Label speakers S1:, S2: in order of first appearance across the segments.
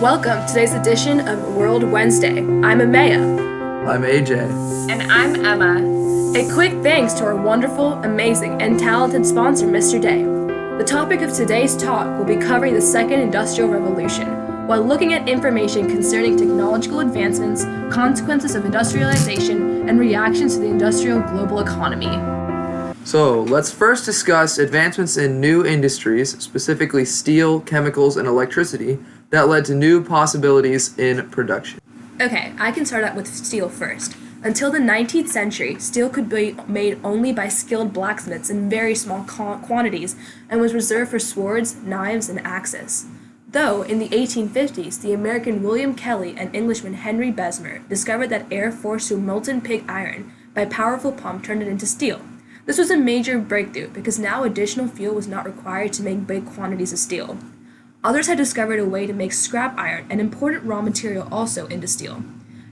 S1: Welcome to today's edition of World Wednesday. I'm Amaya.
S2: I'm AJ.
S3: And I'm Emma.
S1: A quick thanks to our wonderful, amazing, and talented sponsor, Mr. Day. The topic of today's talk will be covering the Second Industrial Revolution, while looking at information concerning technological advancements, consequences of industrialization, and reactions to the industrial global economy.
S2: So, let's first discuss advancements in new industries, specifically steel, chemicals, and electricity, that led to new possibilities in production.
S1: Okay, I can start out with steel first. Until the 19th century, steel could be made only by skilled blacksmiths in very small quantities and was reserved for swords, knives, and axes. Though, in the 1850s, the American William Kelly and Englishman Henry Bessemer discovered that air forced through molten pig iron by a powerful pump turned it into steel. This was a major breakthrough because now additional fuel was not required to make big quantities of steel. Others had discovered a way to make scrap iron, an important raw material, also into steel.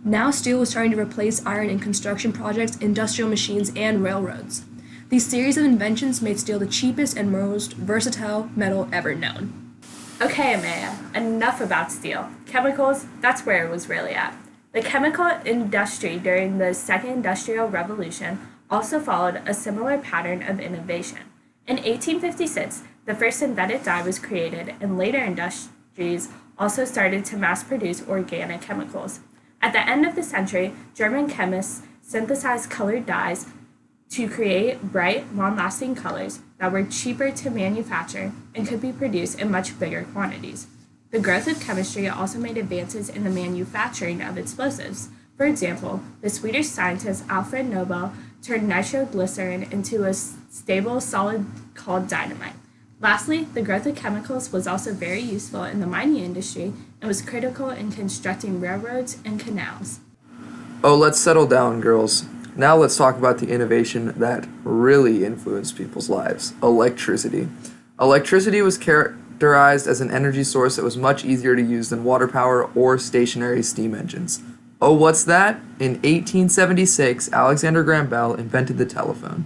S1: Now steel was starting to replace iron in construction projects, industrial machines, and railroads. These series of inventions made steel the cheapest and most versatile metal ever known.
S3: Okay, Amaya, enough about steel. Chemicals, that's where it was really at. The chemical industry during the Second Industrial Revolution also followed a similar pattern of innovation. In 1856, the first synthetic dye was created, and later industries also started to mass-produce organic chemicals. At the end of the century, German chemists synthesized colored dyes to create bright, long-lasting colors that were cheaper to manufacture and could be produced in much bigger quantities. The growth of chemistry also made advances in the manufacturing of explosives. For example, the Swedish scientist Alfred Nobel turned nitroglycerin into a stable solid called dynamite. Lastly, the growth of chemicals was also very useful in the mining industry and was critical in constructing railroads and canals.
S2: Oh, let's settle down, girls. Now let's talk about the innovation that really influenced people's lives, electricity. Electricity was characterized as an energy source that was much easier to use than water power or stationary steam engines. Oh, what's that? In 1876, Alexander Graham Bell invented the telephone.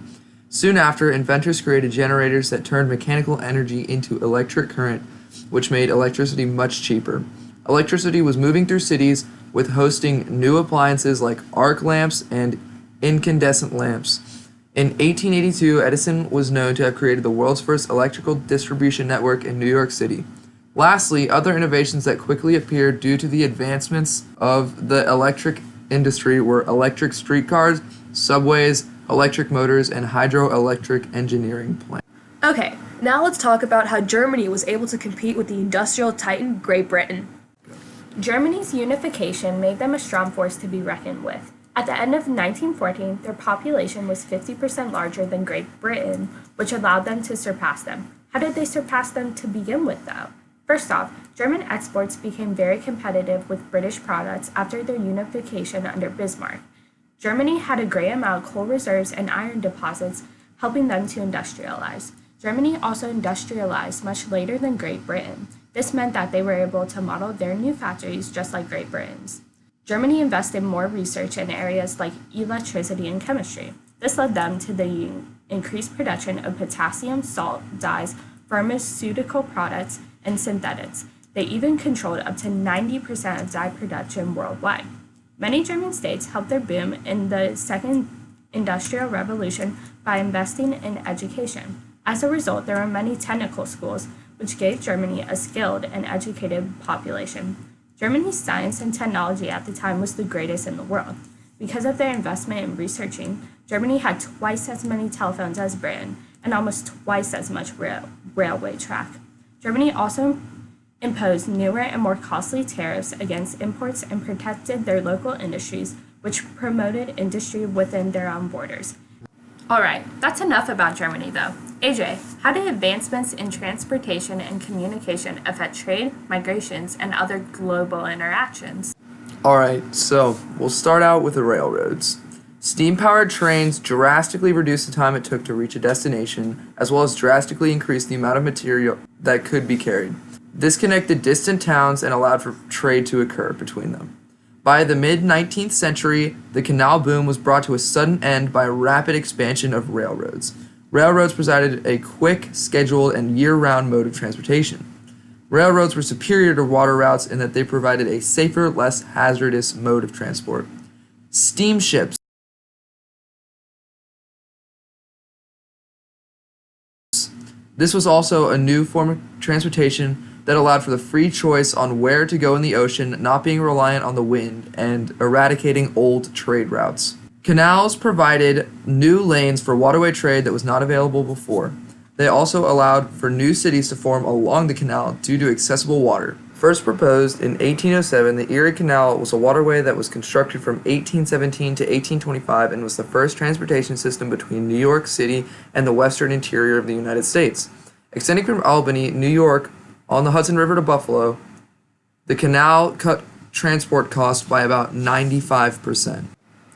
S2: Soon after, inventors created generators that turned mechanical energy into electric current, which made electricity much cheaper. Electricity was moving through cities with hosting new appliances like arc lamps and incandescent lamps. In 1882, Edison was known to have created the world's first electrical distribution network in New York City. Lastly, other innovations that quickly appeared due to the advancements of the electric industry were electric streetcars, subways, electric motors, and hydroelectric engineering plants.
S1: Okay, now let's talk about how Germany was able to compete with the industrial titan Great Britain.
S3: Germany's unification made them a strong force to be reckoned with. At the end of 1914, their population was 50% larger than Great Britain, which allowed them to surpass them. How did they surpass them to begin with, though? First off, German exports became very competitive with British products after their unification under Bismarck. Germany had a great amount of coal reserves and iron deposits, helping them to industrialize. Germany also industrialized much later than Great Britain. This meant that they were able to model their new factories just like Great Britain's. Germany invested more research in areas like electricity and chemistry. This led them to the increased production of potassium salt dyes, pharmaceutical products, and synthetics. They even controlled up to 90% of dye production worldwide. Many German states helped their boom in the Second Industrial Revolution by investing in education. As a result, there were many technical schools, which gave Germany a skilled and educated population. Germany's science and technology at the time was the greatest in the world. Because of their investment in researching, Germany had twice as many telephones as Britain and almost twice as much railway track. Germany also imposed newer and more costly tariffs against imports and protected their local industries, which promoted industry within their own borders. Alright, that's enough about Germany though. AJ, how did advancements in transportation and communication affect trade, migrations, and other global interactions?
S2: Alright, so we'll start out with the railroads. Steam-powered trains drastically reduced the time it took to reach a destination, as well as drastically increased the amount of material that could be carried. This connected distant towns and allowed for trade to occur between them. By the mid-19th century, the canal boom was brought to a sudden end by a rapid expansion of railroads. Railroads provided a quick, scheduled, and year-round mode of transportation. Railroads were superior to water routes in that they provided a safer, less hazardous mode of transport. Steamships. This was also a new form of transportation that allowed for the free choice on where to go in the ocean, not being reliant on the wind, and eradicating old trade routes. Canals provided new lanes for waterway trade that was not available before. They also allowed for new cities to form along the canal due to accessible water. First proposed in 1807, the Erie Canal was a waterway that was constructed from 1817 to 1825 and was the first transportation system between New York City and the western interior of the United States. Extending from Albany, New York, on the Hudson River to Buffalo, the canal cut transport cost by about 95%.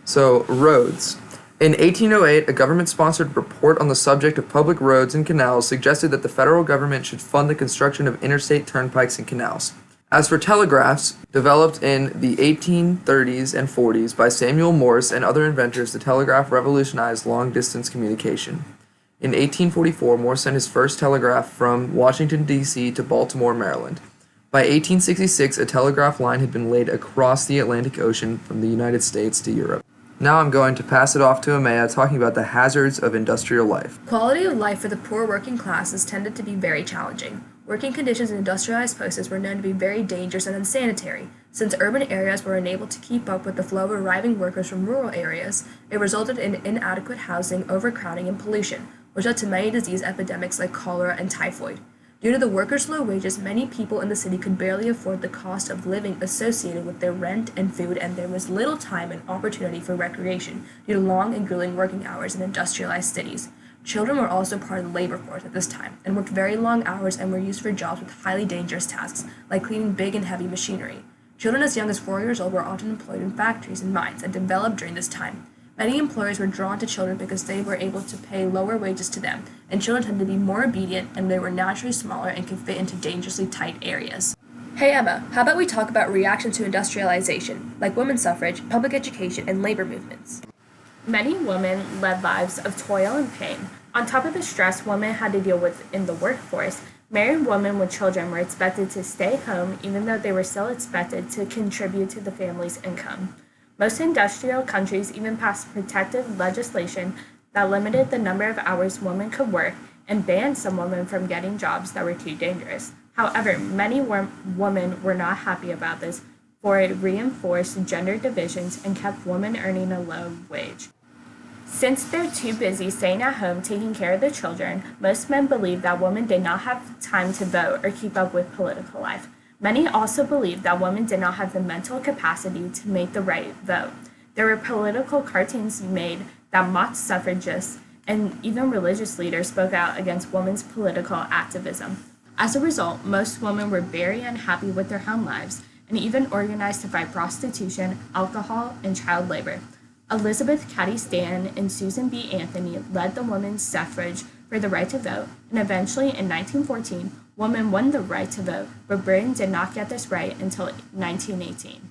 S2: So, roads. In 1808, a government-sponsored report on the subject of public roads and canals suggested that the federal government should fund the construction of interstate turnpikes and canals. As for telegraphs, developed in the 1830s and 40s by Samuel Morse and other inventors, the telegraph revolutionized long-distance communication. In 1844, Morse sent his first telegraph from Washington, D.C. to Baltimore, Maryland. By 1866, a telegraph line had been laid across the Atlantic Ocean from the United States to Europe. Now I'm going to pass it off to Amaya talking about the hazards of industrial life.
S1: Quality of life for the poor working classes tended to be very challenging. Working conditions in industrialized places were known to be very dangerous and unsanitary. Since urban areas were unable to keep up with the flow of arriving workers from rural areas, it resulted in inadequate housing, overcrowding, and pollution, which led to many disease epidemics like cholera and typhoid. Due to the workers' low wages, many people in the city could barely afford the cost of living associated with their rent and food, and there was little time and opportunity for recreation due to long and grueling working hours in industrialized cities. Children were also part of the labor force at this time and worked very long hours and were used for jobs with highly dangerous tasks like cleaning big and heavy machinery. Children as young as 4 years old were often employed in factories and mines that developed during this time. Many employers were drawn to children because they were able to pay lower wages to them, and children tended to be more obedient and they were naturally smaller and could fit into dangerously tight areas. Hey Emma, how about we talk about reaction to industrialization, like women's suffrage, public education, and labor movements?
S3: Many women led lives of toil and pain. On top of the stress women had to deal with in the workforce, married women with children were expected to stay home even though they were still expected to contribute to the family's income. Most industrial countries even passed protective legislation that limited the number of hours women could work and banned some women from getting jobs that were too dangerous. However, many women were not happy about this, for it reinforced gender divisions and kept women earning a low wage. Since they're too busy staying at home taking care of the children, most men believed that women did not have time to vote or keep up with political life. Many also believed that women did not have the mental capacity to make the right vote. There were political cartoons made that mocked suffragists, and even religious leaders spoke out against women's political activism. As a result, most women were very unhappy with their home lives and even organized to fight prostitution, alcohol, and child labor. Elizabeth Cady Stanton and Susan B. Anthony led the women's suffrage for the right to vote, and eventually in 1914, women won the right to vote, but Britain did not get this right until 1918.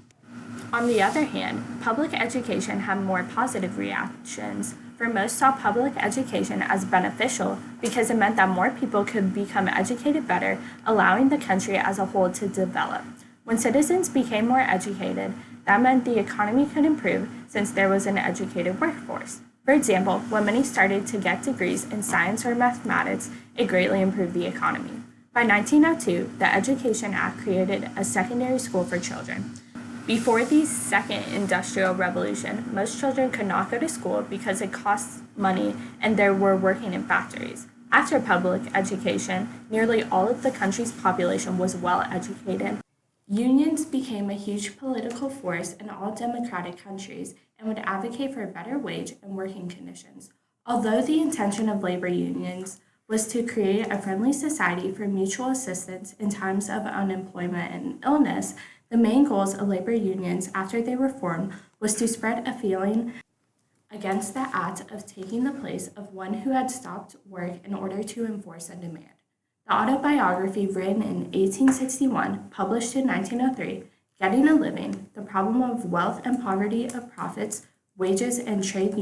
S3: On the other hand, public education had more positive reactions, for most saw public education as beneficial because it meant that more people could become educated better, allowing the country as a whole to develop. When citizens became more educated, that meant the economy could improve since there was an educated workforce. For example, when many started to get degrees in science or mathematics, it greatly improved the economy. By 1902, the Education Act created a secondary school for children. Before the Second Industrial Revolution, most children could not go to school because it cost money and they were working in factories. After public education, nearly all of the country's population was well educated. Unions became a huge political force in all democratic countries and would advocate for better wage and working conditions. Although the intention of labor unions was to create a friendly society for mutual assistance in times of unemployment and illness, the main goals of labor unions after they were formed was to spread a feeling against the act of taking the place of one who had stopped work in order to enforce a demand. The autobiography written in 1861, published in 1903, Getting a Living, The Problem of Wealth and Poverty of Profits, Wages and Trade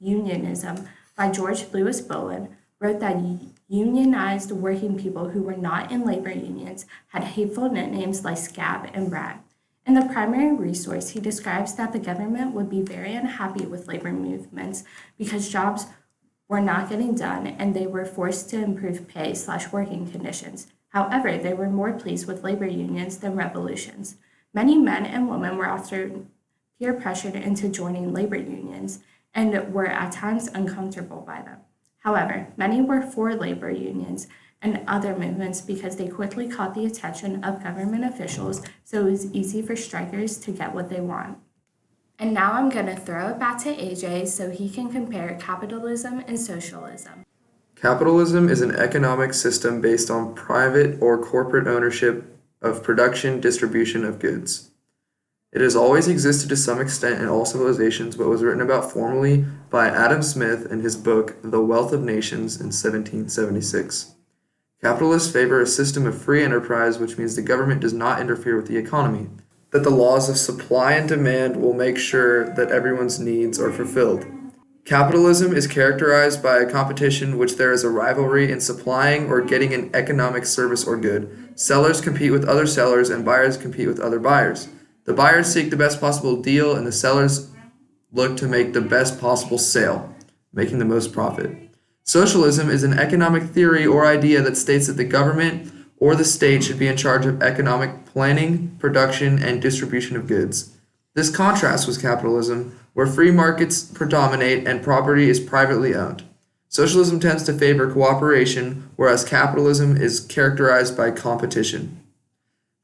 S3: Unionism by George Louis Bolen, wrote that Unionized working people who were not in labor unions had hateful nicknames like scab and rat. In the primary resource, he describes that the government would be very unhappy with labor movements because jobs were not getting done and they were forced to improve pay/working conditions. However, they were more pleased with labor unions than revolutions. Many men and women were often peer pressured into joining labor unions and were at times uncomfortable by them. However, many were for labor unions and other movements because they quickly caught the attention of government officials, so it was easy for strikers to get what they want. And now I'm going to throw it back to AJ so he can compare capitalism and socialism.
S2: Capitalism is an economic system based on private or corporate ownership of production, distribution of goods. It has always existed to some extent in all civilizations, but was written about formally by Adam Smith in his book The Wealth of Nations in 1776. Capitalists favor a system of free enterprise, which means the government does not interfere with the economy, that the laws of supply and demand will make sure that everyone's needs are fulfilled. Capitalism is characterized by a competition which there is a rivalry in supplying or getting an economic service or good. Sellers compete with other sellers and buyers compete with other buyers. The buyers seek the best possible deal and the sellers look to make the best possible sale, making the most profit. Socialism is an economic theory or idea that states that the government or the state should be in charge of economic planning, production, and distribution of goods. This contrasts with capitalism, where free markets predominate and property is privately owned. Socialism tends to favor cooperation, whereas capitalism is characterized by competition.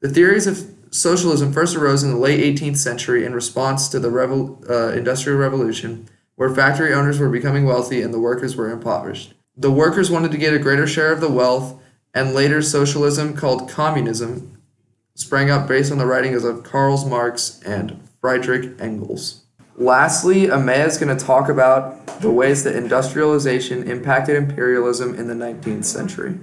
S2: The theories of socialism first arose in the late 18th century in response to the Industrial Revolution, where factory owners were becoming wealthy and the workers were impoverished. The workers wanted to get a greater share of the wealth, and later socialism, called communism, sprang up based on the writings of Karl Marx and Friedrich Engels. Lastly, Amaya is going to talk about the ways that industrialization impacted imperialism in the 19th century.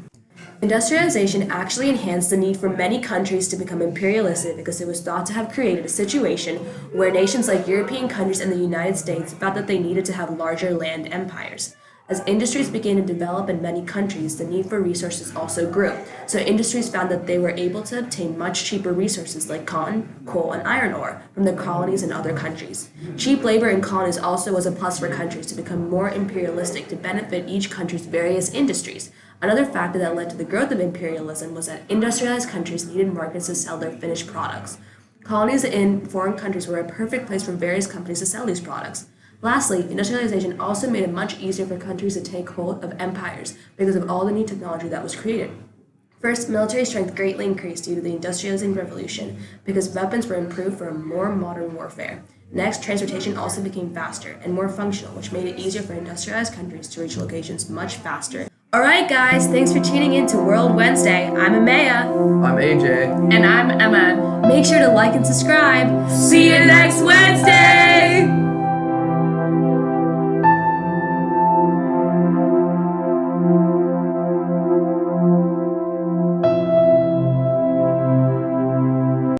S1: Industrialization actually enhanced the need for many countries to become imperialistic because it was thought to have created a situation where nations like European countries and the United States felt that they needed to have larger land empires. As industries began to develop in many countries, the need for resources also grew, so industries found that they were able to obtain much cheaper resources like cotton, coal, and iron ore from the colonies in other countries. Cheap labor in colonies also was a plus for countries to become more imperialistic to benefit each country's various industries. Another factor that led to the growth of imperialism was that industrialized countries needed markets to sell their finished products. Colonies in foreign countries were a perfect place for various companies to sell these products. Lastly, industrialization also made it much easier for countries to take hold of empires because of all the new technology that was created. First, military strength greatly increased due to the Industrializing Revolution because weapons were improved for more modern warfare. Next, transportation also became faster and more functional, which made it easier for industrialized countries to reach locations much faster. Alright guys, thanks for tuning in to World Wednesday. I'm Amaya.
S2: I'm AJ.
S3: And I'm Emma.
S1: Make sure to like and subscribe. See you next Wednesday!